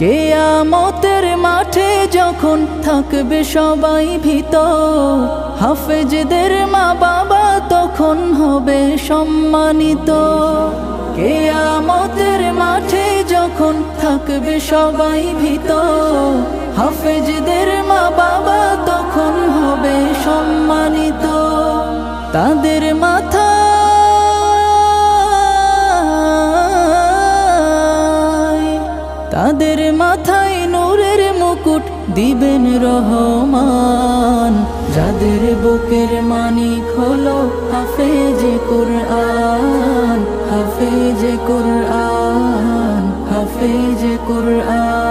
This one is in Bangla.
কিয়ামতের মাঠে যখন থাকবে সবাই ভীত, হাফেজদের মা বাবা তখন হবে সম্মানিত। কিয়ামতের মাঠে যখন থাকবে সবাই ভীত, হাফেজদের মা বাবা তখন হবে সম্মানিত। তাদের মাথায় নূরের মুকুট দিবেন রহমান, যাদের বুকের মানিক হলো হাফেজে কুরআন, হাফেজে কুরআন, হাফেজে কুরআন।